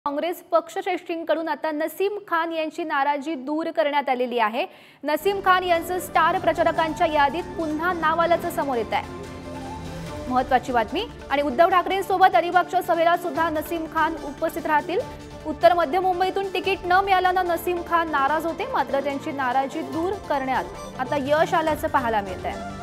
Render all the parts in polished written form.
काँग्रेस पक्षश्रेष्ठींकडून आता नसीम खान यांची नाराजी दूर करण्यात आलेली आहे। नसीम खान यांचं स्टार प्रचारकांच्या यादीत पुन्हा नाव आल्याचं समोर येत आहे। महत्त्वाची बातमी। आणि उद्धव ठाकरेंसोबत अलिबागच्या सभेला सुद्धा नसीम खान उपस्थित राहतील। उत्तर मध्य मुंबईतून तिकीट न मिळाल्यानं नसीम खान नाराज होते, मात्र त्यांची नाराजी दूर करण्यात आता यश आल्याचं पाहायला मिळत आहे।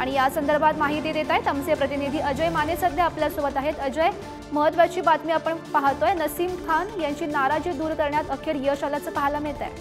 आणि या संदर्भात माहिती देत आहेत आमचे प्रतिनिधी अजय माने सध्या आपल्या सोबत आहेत। अजय, महत्त्वाची बातमी आपण पाहतोय, नसीम खान यांची नाराजी दूर करण्यात अखेर यश आल्याचं पाहायला मिळत आहे।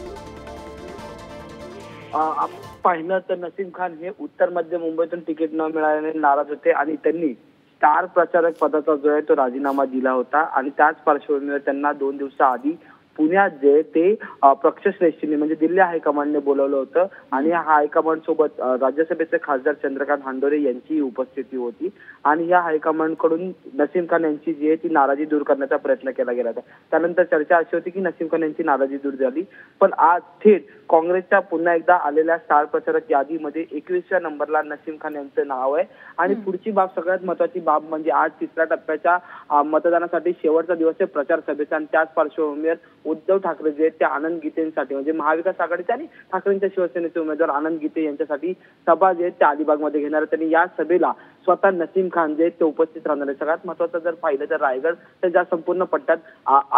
पाहिलं तर नसीम खान हे उत्तर मध्य मुंबईतून तिकीट न मिळाल्याने नाराज होते आणि त्यांनी स्टार प्रचारक पदाचा जो आहे तो राजीनामा दिला होता आणि त्याच पार्श्वभूमीवर त्यांना 2 दिवसाआधी पुण्यात जे ते पक्षश्रेष्ठींनी म्हणजे दिल्ली हायकमांडने बोलवलं होतं आणि या हायकमांड सोबत राज्यसभेचे खासदार चंद्रकांत हांडोरे यांची उपस्थिती होती आणि या हायकमांड कडून नसीम खान यांची जी आहे ती नाराजी दूर करण्याचा प्रयत्न केला गेला होता। त्यानंतर चर्चा अशी होती की नसीम खान यांची नाराजी दूर झाली, पण आज थेट काँग्रेसच्या पुन्हा एकदा आलेल्या स्टार प्रचारक यादीमध्ये 21व्या नंबरला नसीम खान यांचं नाव आहे। आणि पुढची बाब, सगळ्यात महत्त्वाची बाब म्हणजे आज 3ऱ्या टप्प्याच्या मतदानासाठी शेवटचा दिवस आहे प्रचार सभेचा आणि त्याच पार्श्वभूमीवर उद्धव ठाकरे जे त्या आनंद गीतेंसाठी म्हणजे महाविकास आघाडीचे आणि ठाकरेंच्या शिवसेनेचे उमेदवार आनंद गीते यांच्यासाठी सभा जे त्या अलिबागमध्ये घेणार। त्यांनी या सभेला स्वतः नसीम खान जे ते उपस्थित राहणार आहे। सगळ्यात महत्त्वाचं जर पाहिलं तर रायगड तर ज्या संपूर्ण पट्ट्यात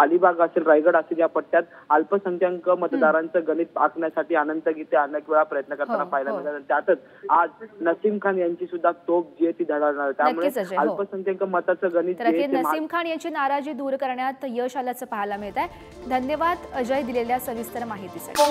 अलिबाग असेल, रायगड असेल, या पट्ट्यात अल्पसंख्याक मतदारांचं गणित आखण्यासाठी अनंत गीते अनेक वेळा प्रयत्न करताना पाहायला मिळाला। त्यातच आज नसीम खान यांची सुद्धा तोप जी आहे ती धडाडणार। त्यामुळे अल्पसंख्याक मताचं गणित नसीम खान यांची नाराजी दूर करण्यात यश आल्याचं पाहायला मिळत आहे। धन्यवाद अजय दिलेल्या सविस्तर माहितीसाठी।